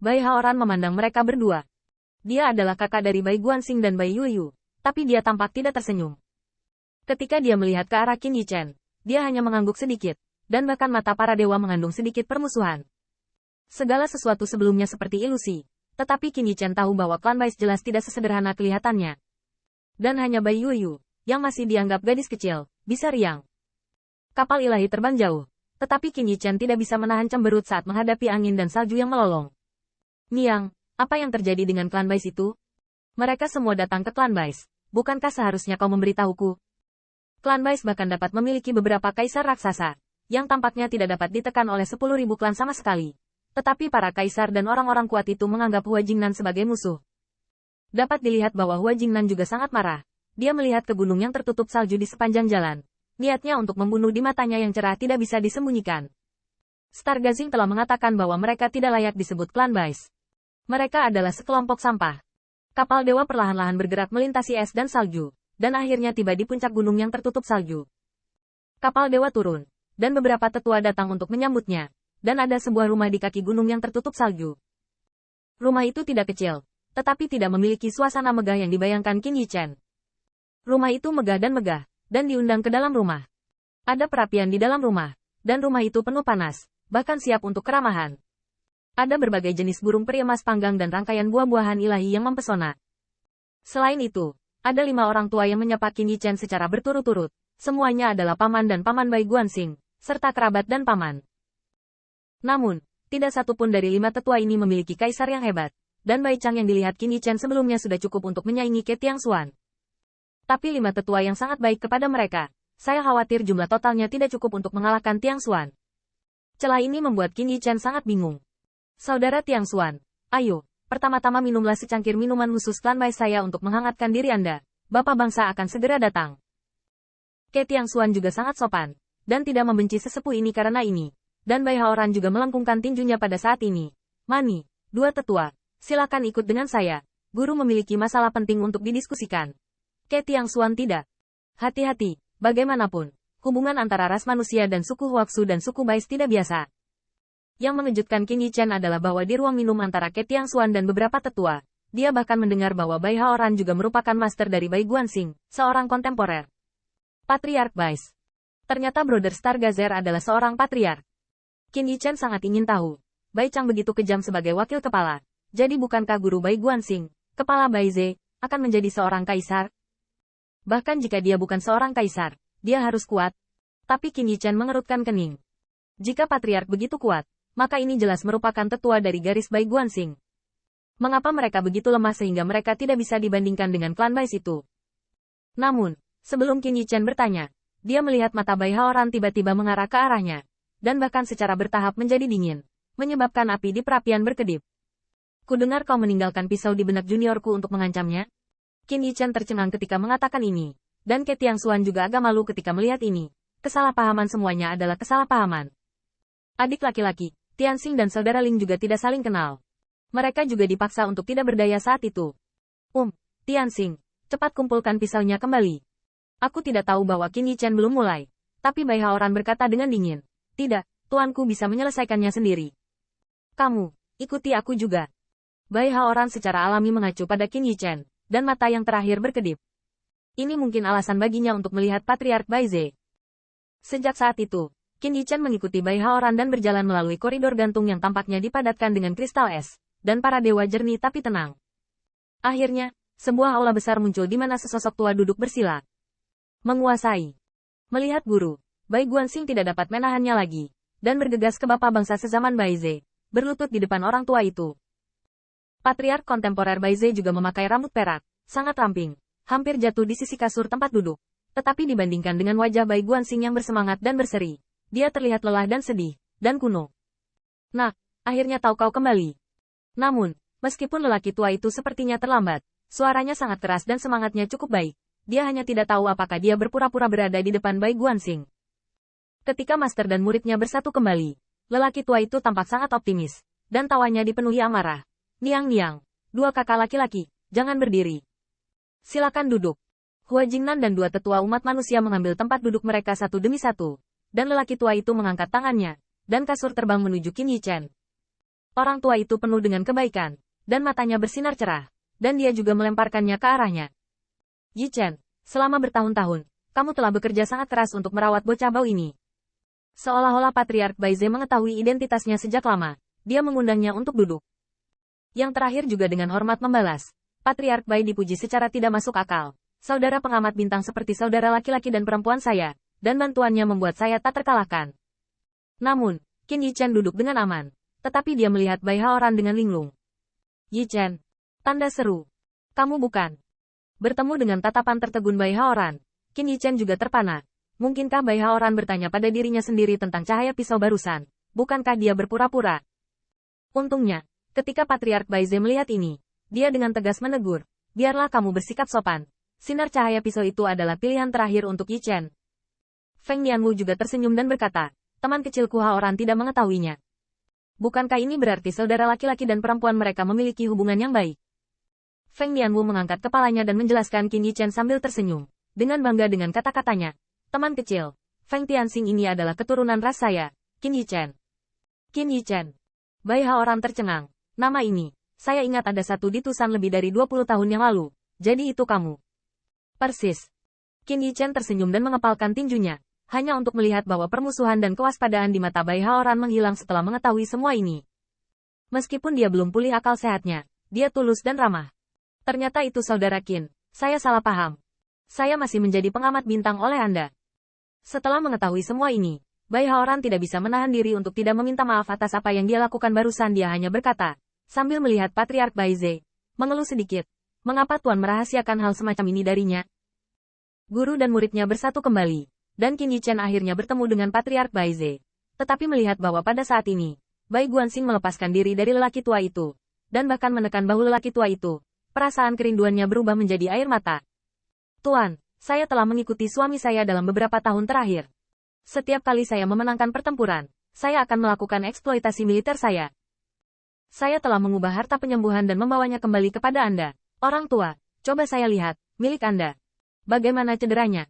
Bai Haoran memandang mereka berdua. Dia adalah kakak dari Bai Guanxing dan Bai Yuyu, tapi dia tampak tidak tersenyum. Ketika dia melihat ke arah Qin Yichen, dia hanya mengangguk sedikit, dan bahkan mata para dewa mengandung sedikit permusuhan. Segala sesuatu sebelumnya seperti ilusi, tetapi Qin Yichen tahu bahwa klan Bai jelas tidak sesederhana kelihatannya. Dan hanya Bai Yuyu, yang masih dianggap gadis kecil, bisa riang. Kapal ilahi terbang jauh, tetapi Qin Yichen tidak bisa menahan cemberut saat menghadapi angin dan salju yang melolong. Niang, apa yang terjadi dengan klan Bai itu? Mereka semua datang ke klan Bai. Bukankah seharusnya kau memberitahuku? Klan Bai bahkan dapat memiliki beberapa kaisar raksasa, yang tampaknya tidak dapat ditekan oleh 10.000 klan sama sekali. Tetapi para kaisar dan orang-orang kuat itu menganggap Hua Jingnan sebagai musuh. Dapat dilihat bahwa Hua Jingnan juga sangat marah. Dia melihat ke gunung yang tertutup salju di sepanjang jalan. Niatnya untuk membunuh di matanya yang cerah tidak bisa disembunyikan. Stargazing telah mengatakan bahwa mereka tidak layak disebut klan Bai. Mereka adalah sekelompok sampah. Kapal dewa perlahan-lahan bergerak melintasi es dan salju, dan akhirnya tiba di puncak gunung yang tertutup salju. Kapal dewa turun, dan beberapa tetua datang untuk menyambutnya, dan ada sebuah rumah di kaki gunung yang tertutup salju. Rumah itu tidak kecil, tetapi tidak memiliki suasana megah yang dibayangkan Qin Yichen. Rumah itu megah, dan diundang ke dalam rumah. Ada perapian di dalam rumah, dan rumah itu penuh panas, bahkan siap untuk keramahan. Ada berbagai jenis burung peri emas panggang dan rangkaian buah-buahan ilahi yang mempesona. Selain itu, ada 5 orang tua yang menyapa Qin Yichen secara berturut-turut. Semuanya adalah paman dan paman Bai Guanxing, serta kerabat dan paman. Namun, tidak satu pun dari 5 tetua ini memiliki kaisar yang hebat, dan Bai Chang yang dilihat Qin Yichen sebelumnya sudah cukup untuk menyaingi Ke Tiangxuan. Tapi 5 tetua yang sangat baik kepada mereka, saya khawatir jumlah totalnya tidak cukup untuk mengalahkan Tiangxuan. Celah ini membuat Qin Yichen sangat bingung. Saudara Tiangxuan, ayo, pertama-tama minumlah secangkir minuman khusus klan Bai saya untuk menghangatkan diri Anda. Bapak bangsa akan segera datang. Ke Tiangxuan juga sangat sopan, dan tidak membenci sesepuh ini karena ini. Dan Bai Haoran juga melengkungkan tinjunya pada saat ini. Mani, 2 tetua, silakan ikut dengan saya. Guru memiliki masalah penting untuk didiskusikan. Ke Tiangxuan tidak. Hati-hati, bagaimanapun, hubungan antara ras manusia dan suku Huaxu dan suku Bai tidak biasa. Yang mengejutkan Qin Yichen adalah bahwa di ruang minum antara Ke Tiangxuan dan beberapa tetua, dia bahkan mendengar bahwa Bai Haoran juga merupakan master dari Bai Guanxing, seorang kontemporer. Patriark Bai. Ternyata Brother Stargazer adalah seorang patriark. Qin Yichen sangat ingin tahu, Bai Chang begitu kejam sebagai wakil kepala, jadi bukankah guru Bai Guanxing, kepala Bai Ze, akan menjadi seorang kaisar? Bahkan jika dia bukan seorang kaisar, dia harus kuat. Tapi Qin Yichen mengerutkan kening. Jika patriark begitu kuat, maka ini jelas merupakan tetua dari garis Bai Guanxing. Mengapa mereka begitu lemah sehingga mereka tidak bisa dibandingkan dengan klan Bai itu? Namun, sebelum Qin Yichen bertanya, dia melihat mata Bai Haoran tiba-tiba mengarah ke arahnya, dan bahkan secara bertahap menjadi dingin, menyebabkan api di perapian berkedip. Kudengar kau meninggalkan pisau di benak juniorku untuk mengancamnya? Qin Yichen tercengang ketika mengatakan ini, dan Ke Tiangxuan juga agak malu ketika melihat ini. Kesalahpahaman semuanya adalah kesalahpahaman. Adik laki-laki, Tianxing dan saudara Ling juga tidak saling kenal. Mereka juga dipaksa untuk tidak berdaya saat itu. Tianxing, cepat kumpulkan pisaunya kembali. Aku tidak tahu bahwa Qin Yichen belum mulai. Tapi Bai Haoran berkata dengan dingin. Tidak, tuanku bisa menyelesaikannya sendiri. Kamu, ikuti aku juga. Bai Haoran secara alami mengacu pada Qin Yichen, dan mata yang terakhir berkedip. Ini mungkin alasan baginya untuk melihat Patriark Bai Ze. Sejak saat itu, Qin Yichen mengikuti Bai Haoran dan berjalan melalui koridor gantung yang tampaknya dipadatkan dengan kristal es, dan para dewa jernih tapi tenang. Akhirnya, sebuah aula besar muncul di mana sesosok tua duduk bersila. Menguasai. Melihat guru, Bai Guanxing tidak dapat menahannya lagi, dan bergegas ke bapak bangsa sezaman Bai Ze, berlutut di depan orang tua itu. Patriark kontemporer Bai Ze juga memakai rambut perak, sangat ramping, hampir jatuh di sisi kasur tempat duduk. Tetapi dibandingkan dengan wajah Bai Guanxing yang bersemangat dan berseri, dia terlihat lelah dan sedih, dan kuno. Nak, akhirnya tahu kau kembali. Namun, meskipun lelaki tua itu sepertinya terlambat, suaranya sangat keras dan semangatnya cukup baik. Dia hanya tidak tahu apakah dia berpura-pura berada di depan Bai Guanxing. Ketika master dan muridnya bersatu kembali, lelaki tua itu tampak sangat optimis, dan tawanya dipenuhi amarah. Niang, 2 kakak laki-laki, jangan berdiri. Silakan duduk. Hua Jingnan dan 2 tetua umat manusia mengambil tempat duduk mereka satu demi satu. Dan lelaki tua itu mengangkat tangannya, dan kasur terbang menuju Qin Yichen. Orang tua itu penuh dengan kebaikan, dan matanya bersinar cerah, dan dia juga melemparkannya ke arahnya. Yi Chen, selama bertahun-tahun, kamu telah bekerja sangat keras untuk merawat bocah bau ini. Seolah-olah Patriark Baize mengetahui identitasnya sejak lama, dia mengundangnya untuk duduk. Yang terakhir juga dengan hormat membalas. Patriark Bai dipuji secara tidak masuk akal. Saudara pengamat bintang seperti saudara laki-laki dan perempuan saya, dan bantuannya membuat saya tak terkalahkan. Namun, Qin Yi Chen duduk dengan aman, tetapi dia melihat Bai Haoran dengan linglung. Yi Chen, tanda seru. Kamu bukan. Bertemu dengan tatapan tertegun Bai Haoran, Qin Yi Chen juga terpana. Mungkinkah Bai Haoran bertanya pada dirinya sendiri tentang cahaya pisau barusan? Bukankah dia berpura-pura? Untungnya, ketika Patriark Baize melihat ini, dia dengan tegas menegur, biarlah kamu bersikap sopan. Sinar cahaya pisau itu adalah pilihan terakhir untuk Yi Chen. Feng Nianwu juga tersenyum dan berkata, teman kecilku Haoran tidak mengetahuinya. Bukankah ini berarti saudara laki-laki dan perempuan mereka memiliki hubungan yang baik? Feng Nianwu mengangkat kepalanya dan menjelaskan Qin Yi Chen sambil tersenyum, dengan bangga dengan kata-katanya. Teman kecil, Feng Tianxing ini adalah keturunan ras saya, Qin Yi Chen. Qin Yi Chen. Bai Haoran tercengang. Nama ini, saya ingat ada satu di Tusan lebih dari 20 tahun yang lalu. Jadi itu kamu. Persis. Qin Yi Chen tersenyum dan mengepalkan tinjunya, hanya untuk melihat bahwa permusuhan dan kewaspadaan di mata Bai Haoran menghilang setelah mengetahui semua ini. Meskipun dia belum pulih akal sehatnya, dia tulus dan ramah. Ternyata itu saudara Qin, saya salah paham. Saya masih menjadi pengamat bintang oleh Anda. Setelah mengetahui semua ini, Bai Haoran tidak bisa menahan diri untuk tidak meminta maaf atas apa yang dia lakukan barusan. Dia hanya berkata, sambil melihat Patriark Baize, mengeluh sedikit. Mengapa Tuan merahasiakan hal semacam ini darinya? Guru dan muridnya bersatu kembali, dan Qin Yi Chen akhirnya bertemu dengan Patriark Baize. Tetapi melihat bahwa pada saat ini, Bai Guanxing melepaskan diri dari lelaki tua itu, dan bahkan menekan bahu lelaki tua itu, perasaan kerinduannya berubah menjadi air mata. Tuan, saya telah mengikuti suami saya dalam beberapa tahun terakhir. Setiap kali saya memenangkan pertempuran, saya akan melakukan eksploitasi militer saya. Saya telah mengubah harta penyembuhan dan membawanya kembali kepada Anda. Orang tua, coba saya lihat, milik Anda. Bagaimana cederanya?